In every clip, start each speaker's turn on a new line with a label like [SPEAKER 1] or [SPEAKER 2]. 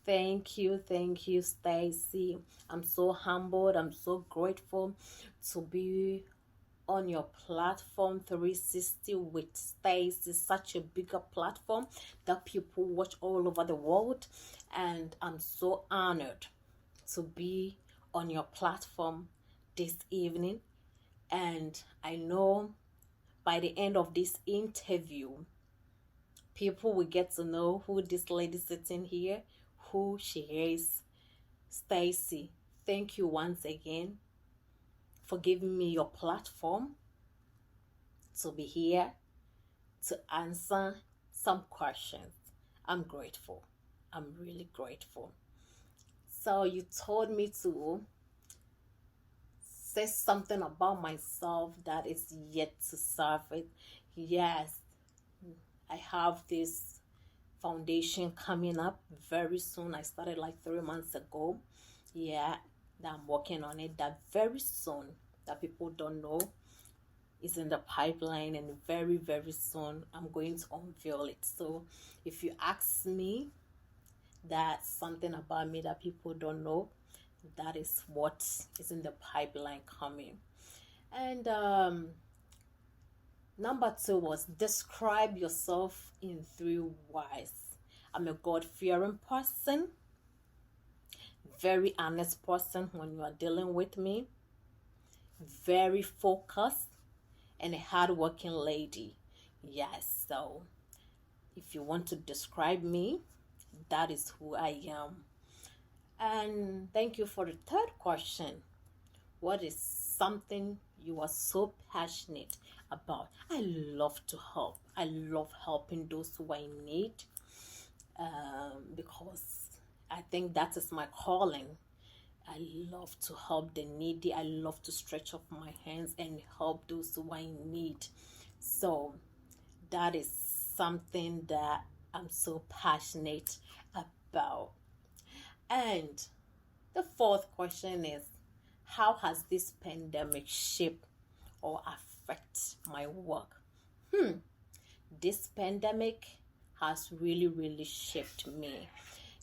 [SPEAKER 1] Thank you, Stacy. I'm so humbled. I'm so grateful to be on your platform 360 with Stacy. Such a bigger platform that people watch all over the world, and I'm so honored to be on your platform this evening. And I know by the end of this interview, people will get to know who this lady sitting here, who she is. Stacy, thank you once again for giving me your platform to be here to answer some questions. I'm grateful. I'm really grateful. So you told me to say something about myself that is yet to surface. Yes, I have this foundation coming up very soon. I started like 3 months ago. Yeah, that I'm working on it. That very soon, that people don't know, is in the pipeline, and very, very soon I'm going to unveil it. So if you ask me, that's something about me that people don't know. That is what is in the pipeline coming. And number two was describe yourself in 3 words. I'm a God-fearing person, very honest person when you are dealing with me, very focused, and a hardworking lady. Yes, so if you want to describe me, that is who I am. And thank you for the third question. What is something you are so passionate about? I love to help. I love helping those who I need, because I think that is my calling. I love to help the needy. I love to stretch up my hands and help those who I need. So that is something that I'm so passionate about. And the fourth question is, how has this pandemic shaped or affect my work? This pandemic has really, really shaped me.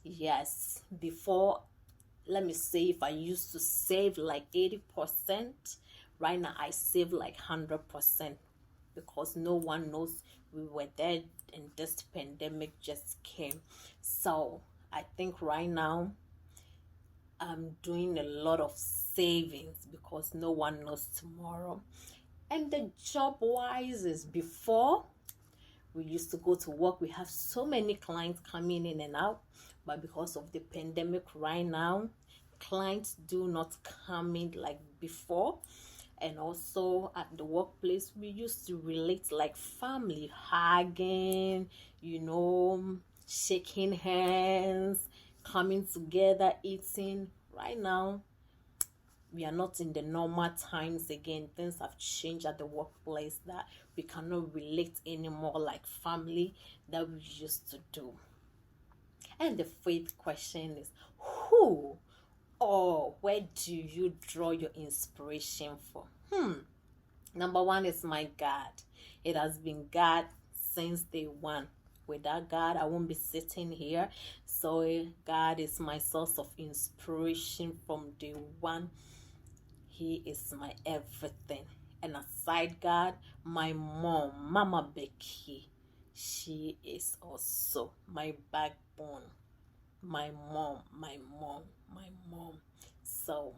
[SPEAKER 1] Yes, before, let me say, if I used to save like 80%, right now I save like 100%, because no one knows we were there and this pandemic just came. So I think right now I'm doing a lot of savings because no one knows tomorrow. And the job wise is, before we used to go to work, we have so many clients coming in and out, but because of the pandemic right now, clients do not come in like before. And also at the workplace, we used to relate like family, hugging, shaking hands, coming together, eating. Right now, we are not in the normal times again. Things have changed at the workplace that we cannot relate anymore like family that we used to do. And the fifth question is, who or where do you draw your inspiration from? Number one is my God. It has been God since day one. Without God, I won't be sitting here. So God is my source of inspiration from day one. He is my everything. And aside God, my mom, Mama Becky, she is also my backbone. My mom, my mom, my mom. So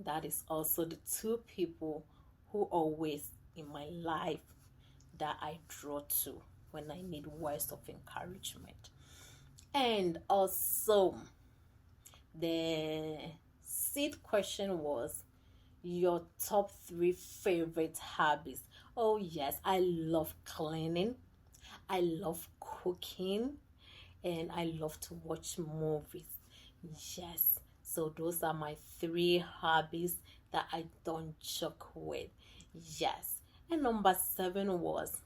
[SPEAKER 1] that is also the two people who always in my life that I draw to when I need words of encouragement. And also, the seed question was your top 3 favorite hobbies. Oh yes, I love cleaning, I love cooking, and I love to watch movies. Yes, so those are my 3 hobbies that I don't joke with. Yes. And number 7 was,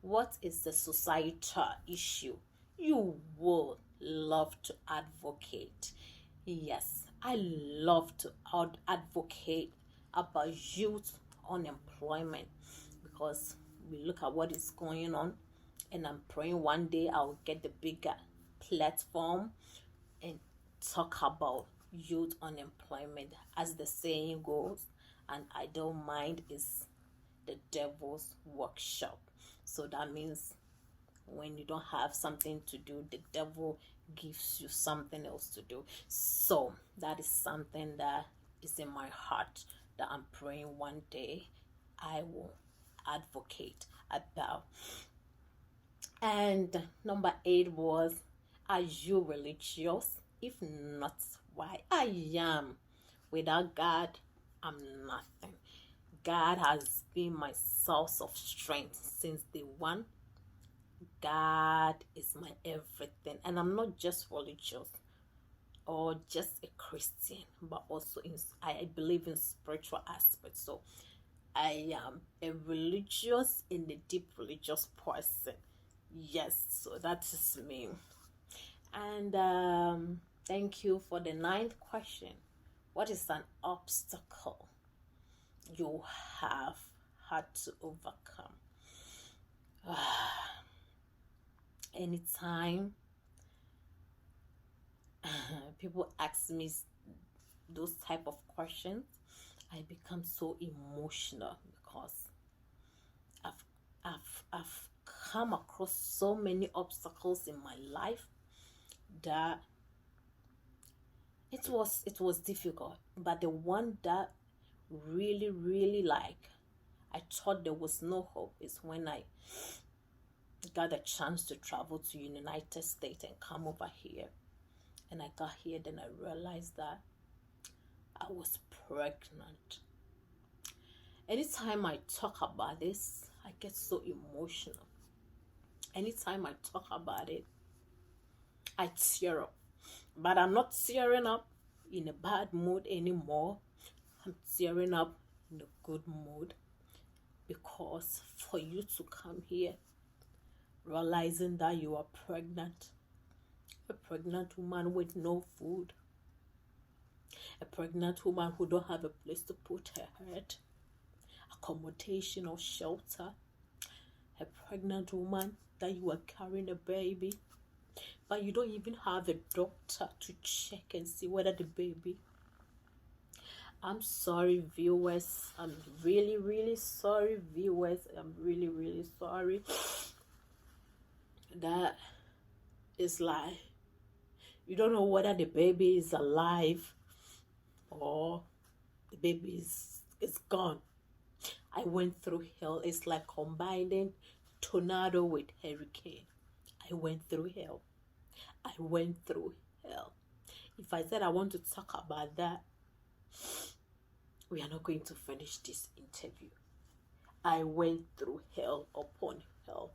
[SPEAKER 1] what is the societal issue you would love to advocate? Yes, I love to advocate about youth unemployment, because we look at what is going on, and I'm praying one day I'll get the bigger platform and talk about youth unemployment. As the saying goes, an idle mind is the devil's workshop. So that means when you don't have something to do, the devil gives you something else to do. So that is something that is in my heart that I'm praying one day I will advocate about. And number 8 was, are you religious? If not, why? I am. Without God, I'm nothing. God has been my source of strength since day one. God is my everything. And I'm not just religious or just a Christian, but also I believe in spiritual aspects. So I am a religious and a deep religious person. Yes, so that is me. And thank you for the 9th question. What is an obstacle you have had to overcome? Anytime people ask me those type of questions, I become so emotional because I've come across so many obstacles in my life that it was difficult. But the one that really like I thought there was no hope is when I got a chance to travel to United States and come over here. And I got here, then I realized that I was pregnant. Anytime I talk about this, I get so emotional. Anytime I talk about it, I tear up. But I'm not tearing up in a bad mood anymore. I'm tearing up in a good mood, because for you to come here realizing that you are pregnant, a pregnant woman with no food, a pregnant woman who don't have a place to put her head, accommodation or shelter, a pregnant woman that you are carrying a baby, but you don't even have a doctor to check and see whether the baby. I'm sorry, viewers. I'm really sorry, viewers. I'm really sorry. That is like you don't know whether the baby is alive or the baby is gone. I went through hell. It's like combining tornado with hurricane. I went through hell. I went through hell. If I said I want to talk about that, we are not going to finish this interview. I went through hell upon hell.